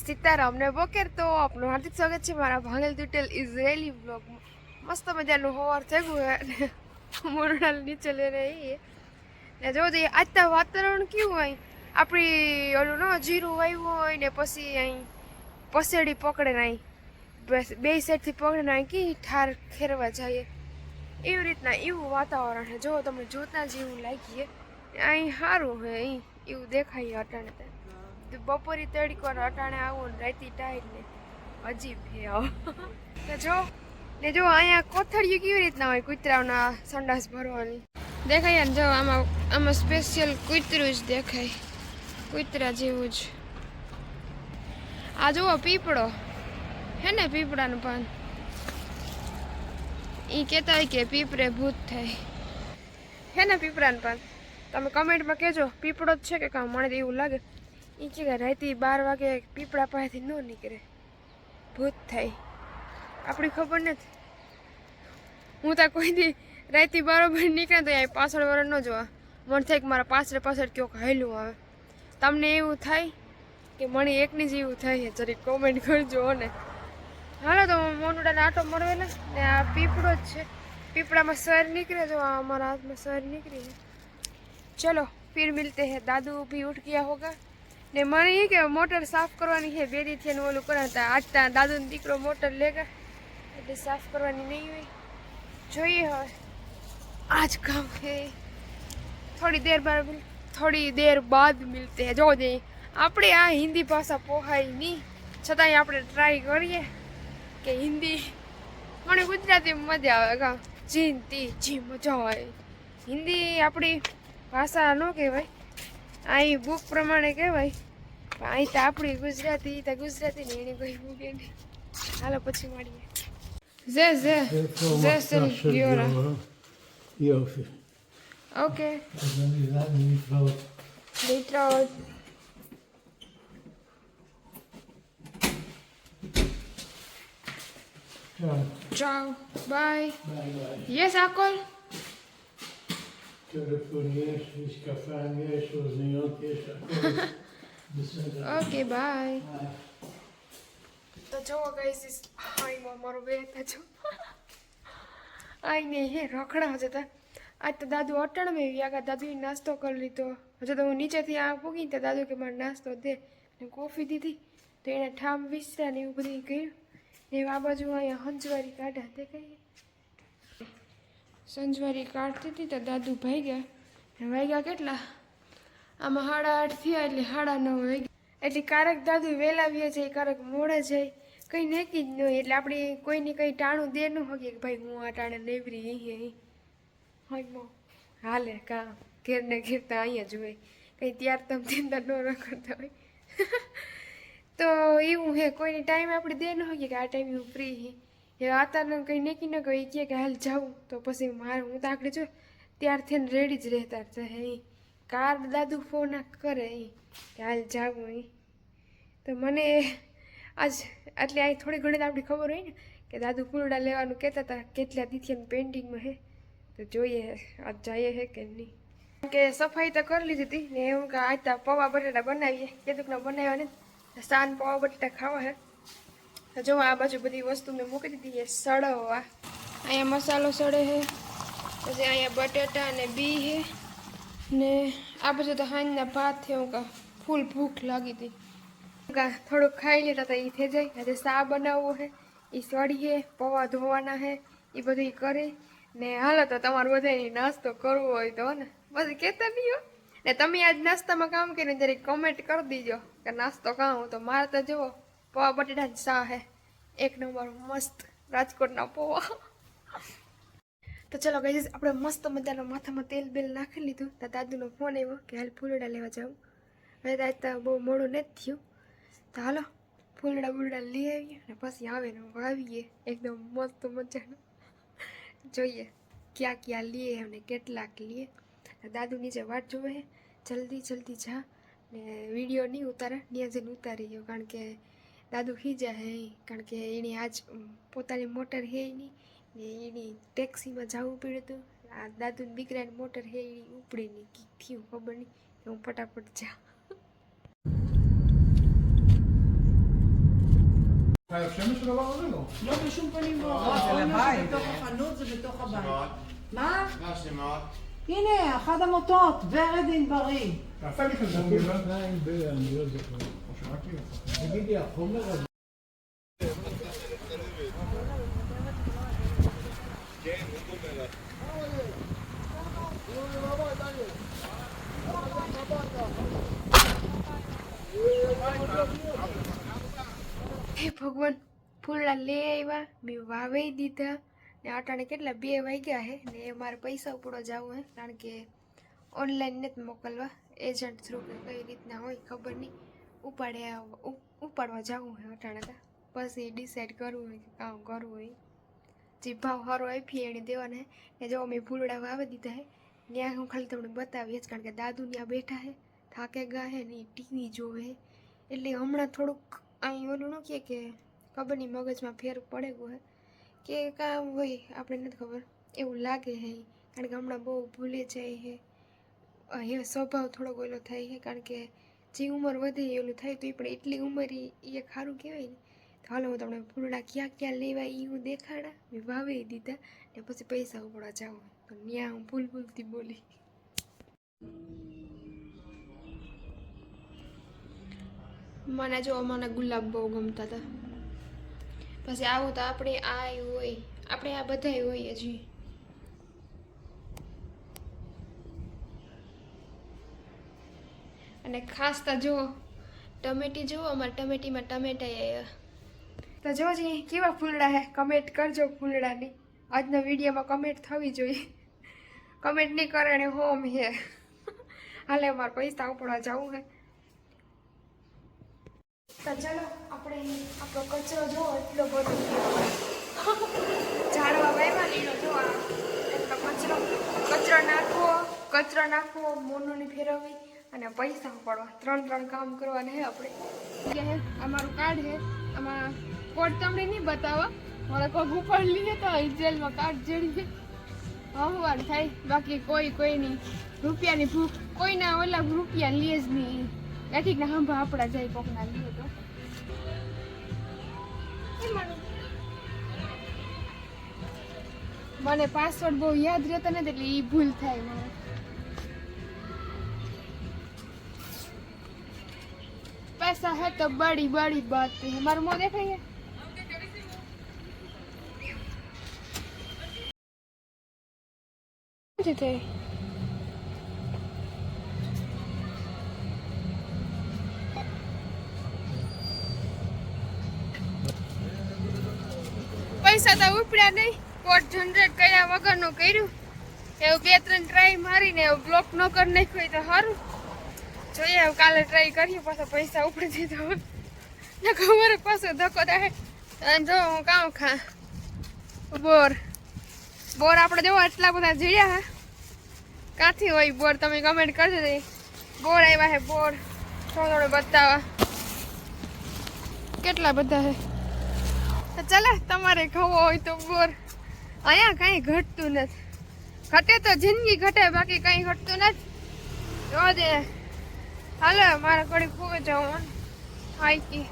સીતારામ ને બોકેર તો આપનું હાર્દિક સ્વાગત છે મારા ભાંગેલ ડિટેલ ઇઝરાયલી બ્લોગમાં. મસ્ત મજાનું હોવાર થઈ ગયું હે મોરડાલ નીચે લઈ રહી ને જો દે આજ તો વાતાવરણ કેવું હોય આપણી ઓલું ન જીરું વાવ્યું હોય ને પછી અહીં પસેડી પકડે ને અહીં બે સાઈડથી પકડે ને અહીં કી ઠાર ખેરવા જાય એવી રીતના એવું વાતાવરણ છે. જો તમને જોતા જ એવું લાગીએ અહીં સારું હે અહીં એવું દેખાય અટાણે બપોરી તડકો અટાણે આવું ને રાતી ટાઈટ ને અજીબ હે આવો ને જો અહીંયા કોથળીઓ કેવી રીતના હોય કૂતરાઓના સંડાસ ભરવાની દેખાય ને. જો આમાં સ્પેશિયલ કૂતરું જ દેખાય, કૂતરા જેવું જ. આ જુઓ પીપળો હે ને, પીપળાનું પાન. એ કહેતા હોય કે પીપળે ભૂત થાય હે ને પીપળાનું પાન. તમે કમેન્ટમાં કહેજો પીપળો જ છે કે કામ, મને તો એવું લાગે. એ કે રાતે 12 વાગે પીપળા પાસેથી ન નીકળે, ભૂત થાય. આપણી ખબર નથી. હું તો કોઈ દી રાતે 12 નીકળે તો અહીં પાછળ વરણ ન જોવા મને થાય કે મારા પાછળ ક્યોંક હાયલું આવે. તમને એવું થાય કે મને એકની જ એવું થાય છે? જરી કોમેન્ટ કરજો ને. હાલો તો મોનુડાને આટો મળવેલા ને આ પીપળો જ છે. પીપળામાં સર નીકળે, જો અમારા હાથમાં સર નીકળી. ચલો फिर मिलते हैं. दादू भी उठ गया होगा ने મને એ કે મોટર સાફ કરવાની છે. બે દી થઈને ઓલું કરાતા આજ ત્યાં દાદુ ને દીકરો મોટર લેગા એટલે સાફ કરવાની નહીં હોય. જોઈએ હવે આજ કામ है. થોડી देर बाद मिलते हैं. જો દે આપણે આ હિન્દી ભાષા પોહાય નહીં છતાંય આપણે ટ્રાય કરીએ કે હિન્દી. મને ગુજરાતી મજા આવે કા જી મજા આવે. હિન્દી આપણી ભાષા ન કહેવાય, અહીં બુક પ્રમાણે કહેવાય. અહીં તો આપણી ગુજરાતી તો ગુજરાતી ને એને કોઈ મૂકે નહીં. હાલો પછી મળીએ. Zé senhora. Ok. להתראות. Ciao. Bye. Yes, Akol. Telefonieert, escafanhas, sozinhotes, okay bye. તો જો ગાઈસ હાઈમાં મારો બે હતા જો આઈ નહીં હે રખડા જતા. આજ તો દાદુ અટાણમાં ગયા, દાદુએ નાસ્તો કરી લીધો. હજુ તો હું નીચેથી આ પૂગી તો દાદુ કે મારે નાસ્તો દે ને કોફી દીધી તો એને ઠામ વિસરા ને એવું બધું કર્યું ને. આ બાજુ અહીંયા સંજવારી કાઢ્યા તે કહીએ સંજવારી કાઢતી હતી તો દાદુ ભાગ્યા. વાગ્યા કેટલા આમાં 8:30 થયા એટલે 9:30 વાગ્યા. એટલે કારક દાદુ વહેલા વ્યા જાય, કારક મોડા જાય, કંઈ નક્કી જ ન હોય. એટલે આપણે કોઈને કંઈ ટાણું દે ન હોઈએ કે ભાઈ હું આ ટાણે નેવરી અહીં હોય હાલે કા ઘેર ને ઘેર તો અહીંયા જ હોય. કંઈ ત્યાર તમે ચિંતા ન રખડતા હોય તો એવું હે કોઈને ટાઈમ આપણે દે ન હોઈએ કે આ ટાઈમે હું ફ્રી હી. એ વાતાવરણ કંઈ નક્કી ન કહે કે હાલ જાઉં તો પછી હું તો આખરે જો ત્યારથી રેડી જ રહેતા અહીં. કાર દાદુ ફોન કરે અહીં કે હાલ જાવું અહીં. તો મને આજ એટલે અહીં થોડી ઘણી આપણી ખબર હોય ને કે દાદુ ફૂલડા લેવાનું કહેતા હતા કેટલા દીથી પેન્ટિંગમાં હે. તો જોઈએ આજ જઈએ હે કે નહીં. કે સફાઈ તો કરી લીધી હતી ને એવું કે આજ તો પૌવા બટેટા બનાવીએ. કીધું બનાવ્યા ને સાન પૌવા બટેટા ખાવા હે. તો જો આ બાજુ બધી વસ્તુ મેં મૂકી દીધી છે સળવવા. અહીંયા મસાલો સળે છે, પછી અહીંયા બટેટા અને બી છે ને આ બાજુ તો હાંજના ભાત છે. હું કા ફૂલ ભૂખ લાગી હતી કા થોડુંક ખાઈ લેતા હતા એ થઈ જાય. આજે શા બનાવવું છે એ સળીએ, પૌવા ધોવાના છે એ બધું કરી ને. હાલો તો તમારે બધાને નાસ્તો કરવો હોય તો ને બસ કહેતા નહીં હો ને. તમે આજ નાસ્તામાં કામ કરીને જરીક કમેન્ટ કરી દીજો કે નાસ્તો કામ. તો મારે તો જુઓ પૌવા બટેટા જ શા હે એક નંબર મસ્ત રાજકોટના પૌવા. તો ચલો ગાઈસ આપણે મસ્ત મજાનો માથામાં તેલ બેલ નાખી લીધું. તો દાદુનો ફોન આવ્યો કે હાલ ફૂલડા લેવા જાઉં. હવે તો આજ તો બહુ મોડું નથી થયું. તો હાલો ફૂલડા બુલડા લઈ આવીએ ને પછી આવે ને વાવીએ એકદમ મસ્ત મજાનું. જોઈએ ક્યાં લઈએ અને કેટલાક લઈએ. દાદુ નીચે વાટ જોવે જલ્દી જા ને વિડીયો નહીં ઉતારે ત્યાં જઈને ઉતારી ગયો કારણ કે દાદુ ખીજા હે. કારણ કે એની આજ પોતાની મોટર હે નહીં ને એની ટેક્સીમાં જવું પડ્યું હતું. આ દાદુની દીકરાની મોટર હે એની ઉપડી નહીં કીક થયું ખબર નહીં. હું ફટાફટ જા השמש לא בא ממנו. לא בשום פנים זה ואופן. לבית. זה בתוך החנות, זה בתוך הבית. שמות? מה? מה השמות? הנה, אחד המוטות, ורד ענברי. תעשה לי חשבון. אני לא זוכר. או שרק לי לצחק. תגידי, החומר הזה... હે ભગવાન ફૂલડા લઈ આવ્યા મેં વાવી દીધા ને અટાણે કેટલા 2 વાગ્યા હે ને મારે પૈસા ઉપડો જવું હે કારણ કે ઓનલાઈન નથી મોકલવા એજન્ટ થ્રુ કે કઈ રીતના હોય ખબર નહીં ઉપાડવા જવું હે અટાણે તા પછી ડિસાઈડ કરવું હોય કે કામ કરવું હોય જે ભાવ સારો આપીએ એને દેવાના હે ને જો મેં ફૂલડા વાવી દીધા હે ત્યાં હું ખાલી તમને બતાવીએ જ કારણ કે દાદુ ત્યાં બેઠા હે થાકે ગયા હે ને ટીવી જોવે હે એટલે હમણાં થોડુંક અહીં ઓલું ન કે ખબર નહીં મગજમાં ફેર પડે ગયો હે કે કામ હોય આપણે નથી ખબર એવું લાગે હે કારણ કે હમણાં બહુ ભૂલે જાય હે એ સ્વભાવ થોડોક ઓલો થાય છે કારણ કે જે ઉંમર વધે એલું થાય તો એ પણ એટલી ઉંમર એ ખારું કહેવાય ને તો હાલો હું તમને ફૂલડા ક્યાં લેવા એ હું દેખાડા મેં વાવી દીધા ને પછી પૈસા ઉપડવા જાઉં તો ત્યાં હું ભૂલથી બોલી મને જો મને ગુલાબ બહુ ગમતા હતા પછી આવું તો આપણે આ હોય આપણે આ બધા હોય હજી અને ખાસ તો જો ટમેટી જુઓ અમારે ટમેટીમાં ટમેટા આવ્યા તો જોજી કેવા ફૂલડા હે કમેન્ટ કરજો ફૂલડાની આજના વિડીયોમાં કમેન્ટ થવી જોઈએ કમેન્ટ નહીં કરે ને હોમ હે હાલે અમારે પૈસા ઉપડવા જવું હે તો ચાલો આપણે આપણો કચરો જો એટલો બધો ઝાડવા વાવ્યા લીધો જો આ એટલો કચરો નાખવો મોનોની ફેરવવી અને પૈસા પડવા ત્રણ કામ કરવાના હે આપણે હે અમારું કાર્ડ હે આમાં કોડ તમને નહીં બતાવવા મારા કોક ઉપર લઈએ તો જેલમાં કાર્ડ જડીએ હમવાર થાય બાકી કોઈ નહીં રૂપિયાની ભૂખ કોઈના ઓલા રૂપિયા લે જ નહીં બેઠીકના હાંભા આપણા જાય કોકના લીએ તો મને પાસવર્ડ બહુ યાદ રહેતો નથી એટલે એ ભૂલ થાય મારે पैसा है तो बड़ी बड़ी बात है हमारा मुंह देखेंगे પૈસા તો ઉપડ્યા નહીં કોડ જનરેટ કર્યા વગરનું કર્યું એવું 2-3 ટ્રાય મારીને એવું બ્લોક ન કરી નાખ્યું તો સારું જોઈએ કાલે ટ્રાય કરીએ પાછા પૈસા ઉપડી દીધા ને ખબર પાછો ધક્કો થાય જો હું કામ ખા બોર આપણે જો આટલા બધા જીડ્યા હે ક્યાંથી હોય બોર તમે કમેન્ટ કરજો બોર આવ્યા હે બોર થોડું બતાવવા કેટલા બધા હે તો ચાલે તમારે ખાવો હોય તો બોર અહીંયા કાંઈ ઘટતું નથી ઘટે તો જિંદગી ઘટે બાકી કંઈ ઘટતું નથી જો દે હાલો મારા ઘડી ખૂબ જવું હાઈકી